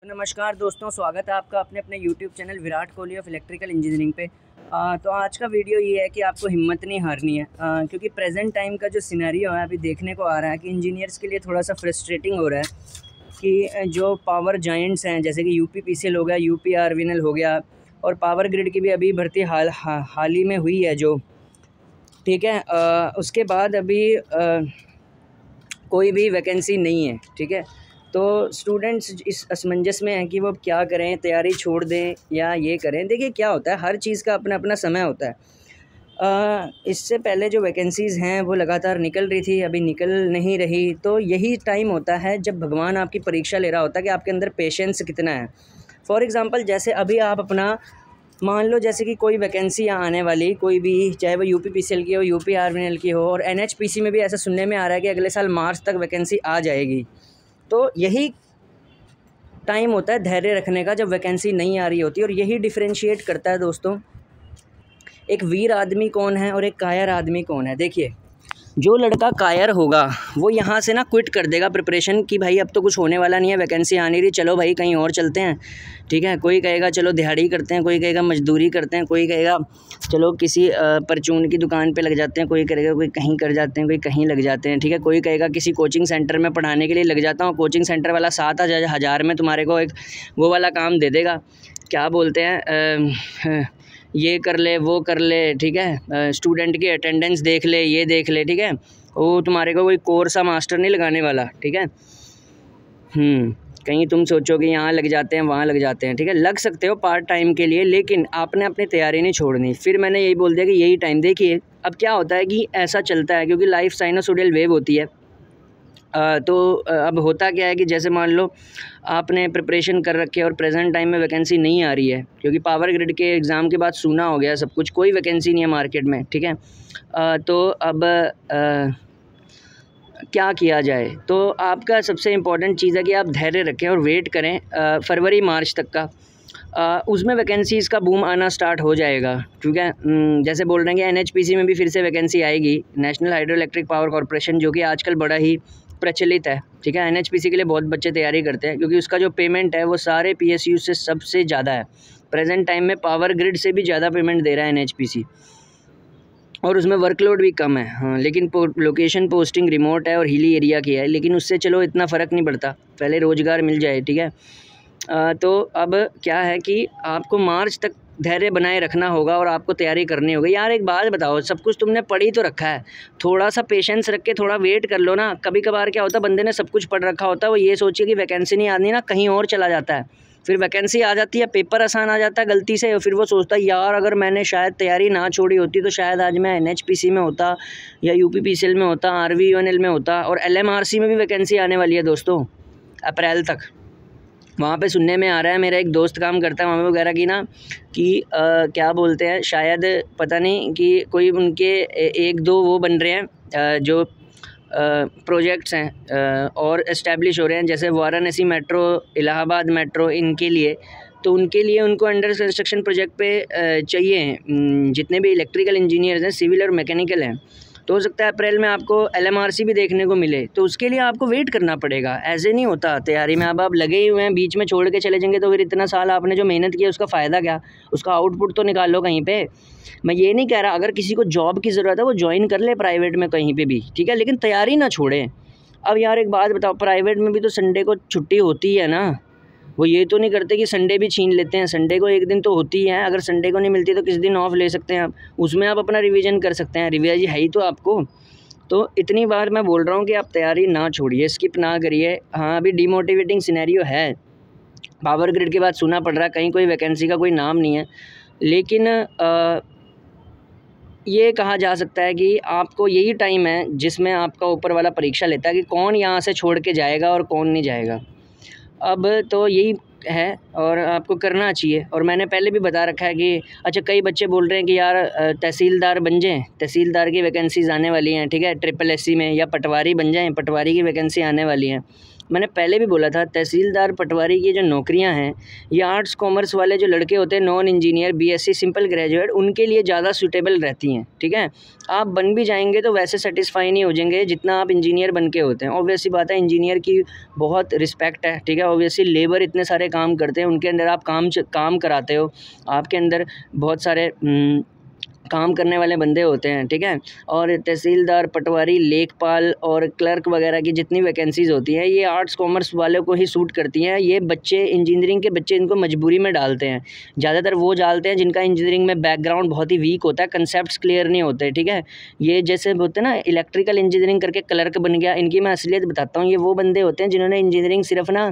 नमस्कार दोस्तों, स्वागत है आपका अपने अपने YouTube channel Virat Kohli of electrical engineering पे। तो आज का वीडियो ये है कि आपको हिम्मत नहीं हारनी है, क्योंकि प्रेजेंट टाइम का जो सिनेरियो है अभी देखने को आ रहा है कि इंजीनियर्स के लिए थोड़ा सा फ्रस्ट्रेटिंग हो रहा है कि जो पावर जायंट्स हैं जैसे कि यूपीपीसीएल हो गया, यूपीआरवीएनएल हो गया, और पावर ग्रिड की भी अभी भर्ती हाल ही में हुई है जो, ठीक है। उसके बाद अभी कोई भी वैकेंसी नहीं है, ठीक है। तो स्टूडेंट्स इस असमंजस में हैं कि वो अब क्या करें, तैयारी छोड़ दें या ये करें। देखिए क्या होता है, हर चीज़ का अपना अपना समय होता है। इससे पहले जो वैकेंसीज़ हैं वो लगातार निकल रही थी, अभी निकल नहीं रही। तो यही टाइम होता है जब भगवान आपकी परीक्षा ले रहा होता है कि आपके अंदर पेशेंस कितना है। फॉर एग्ज़ाम्पल जैसे अभी आप अपना मान लो जैसे कि कोई वैकेंसी आने वाली कोई भी, चाहे वो यूपीपीसीएल की हो, यूपीआरवीएनएल की हो, और एनएचपीसी में भी ऐसा सुनने में आ रहा है कि अगले साल मार्च तक वैकेंसी आ जाएगी। तो यही टाइम होता है धैर्य रखने का जब वैकेंसी नहीं आ रही होती, और यही डिफरेंशिएट करता है दोस्तों एक वीर आदमी कौन है और एक कायर आदमी कौन है। देखिए जो लड़का कायर होगा वो यहाँ से ना क्विट कर देगा प्रिपरेशन कि भाई अब तो कुछ होने वाला नहीं है, वैकेंसी आ नहीं रही, चलो भाई कहीं और चलते हैं, ठीक है। कोई कहेगा चलो दिहाड़ी करते हैं, कोई कहेगा मजदूरी करते हैं, कोई कहेगा चलो किसी परचून की दुकान पे लग जाते हैं, कोई कहेगा कोई कहीं कर जाते हैं, कोई कहीं लग जाते हैं, ठीक है। कोई कहेगा किसी कोचिंग सेंटर में पढ़ाने के लिए लग जाता हूँ, कोचिंग सेंटर वाला 7,000 में तुम्हारे को एक वो वाला काम दे देगा, क्या बोलते हैं, ये कर ले वो कर ले, ठीक है। स्टूडेंट की अटेंडेंस देख ले, ये देख ले, ठीक है। वो तुम्हारे को कोई कोर्स मास्टर नहीं लगाने वाला, ठीक है। कहीं तुम सोचो कि यहाँ लग जाते हैं वहाँ लग जाते हैं, ठीक है। लग सकते हो पार्ट टाइम के लिए, लेकिन आपने अपनी तैयारी नहीं छोड़नी। फिर मैंने यही बोल दिया कि यही टाइम। देखिए अब क्या होता है कि ऐसा चलता है क्योंकि लाइफ साइनोसोडियल वेव होती है। तो अब होता क्या है कि जैसे मान लो आपने प्रिपरेशन कर रखी है और प्रेजेंट टाइम में वैकेंसी नहीं आ रही है क्योंकि पावर ग्रिड के एग्ज़ाम के बाद सुना हो गया सब कुछ, कोई वैकेंसी नहीं है मार्केट में, ठीक है। तो अब क्या किया जाए। तो आपका सबसे इम्पॉर्टेंट चीज़ है कि आप धैर्य रखें और वेट करें फरवरी मार्च तक का। उसमें वैकेंसीज़ का बूम आना स्टार्ट हो जाएगा, ठीक है। जैसे बोल रहे हैं कि एनएचपीसी में भी फिर से वैकेंसी आएगी, national hydro electric power corporation, जो कि आजकल बड़ा ही प्रचलित है, ठीक है। एनएचपीसी के लिए बहुत बच्चे तैयारी करते हैं क्योंकि उसका जो पेमेंट है वो सारे पीएसयू से सबसे ज़्यादा है। प्रेजेंट टाइम में पावर ग्रिड से भी ज़्यादा पेमेंट दे रहा है एनएचपीसी, और उसमें वर्कलोड भी कम है। हाँ, लेकिन लोकेशन पोस्टिंग रिमोट है और हिली एरिया की है, लेकिन उससे चलो इतना फ़र्क नहीं पड़ता, पहले रोज़गार मिल जाए, ठीक है। तो अब क्या है कि आपको मार्च तक धैर्य बनाए रखना होगा और आपको तैयारी करनी होगी। यार एक बात बताओ, सब कुछ तुमने पढ़ ही तो रखा है, थोड़ा सा पेशेंस रख के थोड़ा वेट कर लो ना। कभी कभार क्या होता है, बंदे ने सब कुछ पढ़ रखा होता है, वो ये सोचिए कि वैकेंसी नहीं आनी ना, कहीं और चला जाता है। फिर वैकेंसी आ जाती है, पेपर आसान आ जाता है गलती से, फिर वो सोचता है यार अगर मैंने शायद तैयारी ना छोड़ी होती तो शायद आज मैं एनएचपीसी में होता या यूपीपीसीएल में होता, आरवीयूएनएल में होता। और एलएमआरसी में भी वैकेंसी आने वाली है दोस्तों अप्रैल तक। वहाँ पे सुनने में आ रहा है, मेरा एक दोस्त काम करता है वहाँ पे वगैरह की ना, कि क्या बोलते हैं, शायद पता नहीं कि कोई उनके एक दो वो बन रहे हैं जो प्रोजेक्ट्स हैं और इस्टेब्लिश हो रहे हैं, जैसे वाराणसी मेट्रो, इलाहाबाद मेट्रो, इनके लिए। तो उनके लिए उनको अंडर कंस्ट्रक्शन प्रोजेक्ट पे चाहिए जितने भी इलेक्ट्रिकल इंजीनियर्स हैं, सिविल और मैकेनिकल हैं। तो हो सकता है अप्रैल में आपको एलएमआरसी भी देखने को मिले, तो उसके लिए आपको वेट करना पड़ेगा। ऐसे नहीं होता तैयारी में, अब आप लगे ही हुए हैं, बीच में छोड़ के चले जाएंगे तो फिर इतना साल आपने जो मेहनत की उसका फ़ायदा क्या, उसका आउटपुट तो निकालो कहीं पे। मैं ये नहीं कह रहा अगर किसी को जॉब की ज़रूरत है वो ज्वाइन कर ले प्राइवेट में कहीं पे भी, ठीक है, लेकिन तैयारी ना छोड़ें। अब यार एक बात बताओ, प्राइवेट में भी तो संडे को छुट्टी होती है ना, वो ये तो नहीं करते कि संडे भी छीन लेते हैं, संडे को एक दिन तो होती है। अगर संडे को नहीं मिलती तो किस दिन ऑफ ले सकते हैं आप, उसमें आप अपना रिवीजन कर सकते हैं, रिवाइज है ही तो आपको। तो इतनी बार मैं बोल रहा हूँ कि आप तैयारी ना छोड़िए, स्किप ना करिए। हाँ अभी डिमोटिवेटिंग सिनेरियो है, पावर ग्रिड के बाद सुना पड़ रहा है कहीं कोई वैकेंसी का कोई नाम नहीं है, लेकिन ये कहा जा सकता है कि आपको यही टाइम है जिसमें आपका ऊपर वाला परीक्षा लेता है कि कौन यहाँ से छोड़ के जाएगा और कौन नहीं जाएगा। अब तो यही है और आपको करना चाहिए। और मैंने पहले भी बता रखा है कि अच्छा कई बच्चे बोल रहे हैं कि यार तहसीलदार बन जाएं, तहसीलदार की वैकेंसीज आने वाली हैं, ठीक है, SSSC में, या पटवारी बन जाएं, पटवारी की वैकेंसी आने वाली हैं। मैंने पहले भी बोला था, तहसीलदार पटवारी की जो नौकरियां हैं ये आर्ट्स कॉमर्स वाले जो लड़के होते हैं, non engineer, BSc simple graduate, उनके लिए ज़्यादा सूटेबल रहती हैं। ठीक है, आप बन भी जाएंगे तो वैसे सेटिस्फाई नहीं हो जाएंगे जितना आप इंजीनियर बन के होते हैं। ऑब्वियसली बात है, इंजीनियर की बहुत रिस्पेक्ट है। ठीक है, ऑब्वियसली लेबर इतने सारे काम करते हैं, उनके अंदर आप काम कराते हो, आपके अंदर बहुत सारे काम करने वाले बंदे होते हैं। ठीक है, और तहसीलदार, पटवारी, लेखपाल और क्लर्क वगैरह की जितनी वैकेंसीज़ होती हैं ये आर्ट्स कॉमर्स वालों को ही सूट करती हैं। ये बच्चे, इंजीनियरिंग के बच्चे, इनको मजबूरी में डालते हैं। ज़्यादातर वो डालते हैं जिनका इंजीनियरिंग में बैकग्राउंड बहुत ही वीक होता है, कंसेप्ट क्लियर नहीं होते। ठीक है, ये जैसे होते हैं ना, इलेक्ट्रिकल इंजीनियरिंग करके क्लर्क बन गया, इनकी मैं असलियत बताता हूँ। ये वो बंदे होते हैं जिन्होंने इंजीनियरिंग सिर्फ ना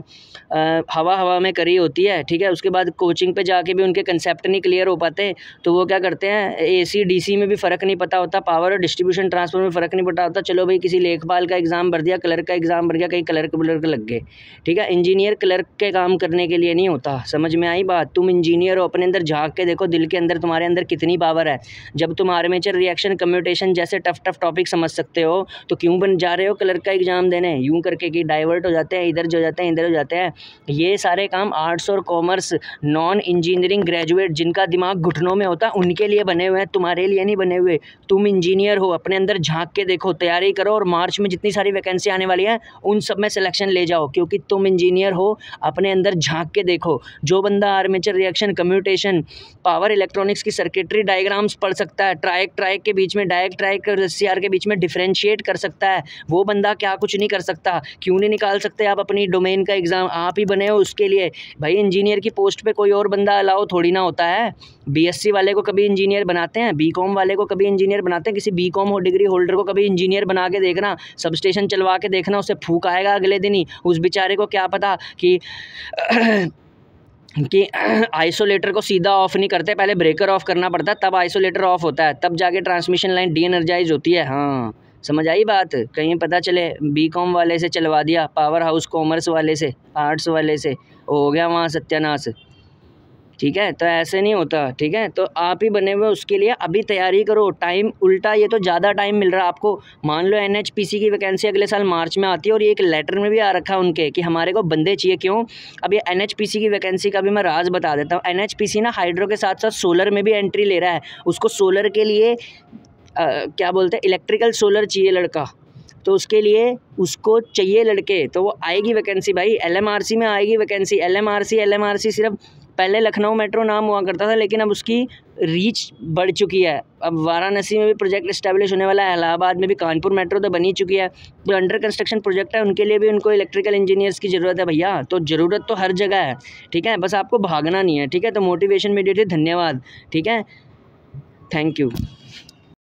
हवा में करी होती है। ठीक है, उसके बाद कोचिंग पे जाके भी उनके कंसेप्ट नहीं क्लियर हो पाते, तो वो क्या करते हैं, एसी डीसी में भी फ़र्क नहीं पता होता, पावर और डिस्ट्रीब्यूशन ट्रांसफर में फ़र्क नहीं पता होता। चलो भाई, किसी लेखपाल का एग्ज़ाम भर दिया, क्लर्क का एग्ज़ाम भर गया, कहीं क्लर्क लग गए। ठीक है, इंजीनियर क्लर्क के काम करने के लिए नहीं होता। समझ में आई बात? तुम इंजीनियर हो, अपने अंदर झाँक के देखो, दिल के अंदर तुम्हारे अंदर कितनी पावर है। जब तुम आर्मेचर रिएक्शन, कम्यूटेशन जैसे टफ टॉपिक समझ सकते हो तो क्यों बन जा रहे हो क्लर्क का एग्ज़ाम देने? यूँ करके कि डाइवर्ट हो जाते हैं, इधर जो जाते हैं, इधर हो जाते हैं। ये सारे काम आर्ट्स और कॉमर्स, नॉन इंजीनियरिंग ग्रेजुएट जिनका दिमाग घुटनों में होता है, उनके लिए बने हुए हैं, तुम्हारे लिए नहीं बने हुए। तुम इंजीनियर हो, अपने अंदर झांक के देखो, तैयारी करो और मार्च में जितनी सारी वैकेंसी आने वाली है उन सब में सिलेक्शन ले जाओ, क्योंकि तुम इंजीनियर हो। अपने अंदर झांक के देखो। जो बंदा armature reaction, commutation, power electronics की सर्किटरी डायग्राम्स पढ़ सकता है, ट्राइक के बीच में, डायरेक्ट और एससीआर के बीच में डिफरेंशिएट कर सकता है, वो बंदा क्या कुछ नहीं कर सकता? क्यों नहीं निकाल सकते आप अपनी डोमेन का एग्ज़ाम? आप ही बने हो उसके लिए भाई। इंजीनियर की पोस्ट पे कोई और बंदा अलाउ थोड़ी ना होता है। बीएससी वाले को कभी इंजीनियर बनाते हैं, बीकॉम वाले को कभी इंजीनियर बनाते हैं। किसी बीकॉम हो डिग्री होल्डर को कभी इंजीनियर बना के देखना, सब स्टेशन चलवा के देखना, उसे फूंक आएगा अगले दिन ही। उस बेचारे को क्या पता कि आइसोलेटर को सीधा ऑफ नहीं करते, पहले ब्रेकर ऑफ करना पड़ता है, तब आइसोलेटर ऑफ होता है, तब जाके ट्रांसमिशन लाइन डी एनर्जाइज होती है। हाँ, समझ आई बात? कहीं पता चले बीकॉम वाले से चलवा दिया, पावर हाउस कॉमर्स वाले से, आर्ट्स वाले से, हो गया वहाँ सत्यानाश। ठीक है, तो ऐसे नहीं होता। ठीक है, तो आप ही बने हुए उसके लिए अभी तैयारी करो। टाइम उल्टा, ये तो ज़्यादा टाइम मिल रहा है आपको। मान लो एनएचपीसी की वैकेंसी अगले साल मार्च में आती है, और ये एक लेटर में भी आ रखा है उनके कि हमारे को बंदे चाहिए। क्यों? अब ये एनएचपीसी की वैकेंसी का भी मैं राज बता देता हूँ। एनएचपीसी ना हाइड्रो के साथ साथ सोलर में भी एंट्री ले रहा है। उसको सोलर के लिए क्या बोलते हैं, इलेक्ट्रिकल सोलर चाहिए लड़का, तो उसके लिए उसको चाहिए लड़के, तो वो आएगी वैकेंसी भाई। एलएमआरसी में आएगी वैकेंसी। एलएमआरसी सिर्फ पहले लखनऊ मेट्रो नाम हुआ करता था, लेकिन अब उसकी रीच बढ़ चुकी है। अब वाराणसी में भी प्रोजेक्ट इस्टेब्लिश होने वाला है, इलाहाबाद में भी, कानपुर मेट्रो तो बनी चुकी है। जो अंडर कंस्ट्रक्शन प्रोजेक्ट है उनके लिए भी उनको इलेक्ट्रिकल इंजीनियर्स की ज़रूरत है भैया। तो ज़रूरत तो हर जगह है। ठीक है, बस आपको भागना नहीं है। ठीक है, तो मोटिवेशन मीडिएटली धन्यवाद। ठीक है, थैंक यू।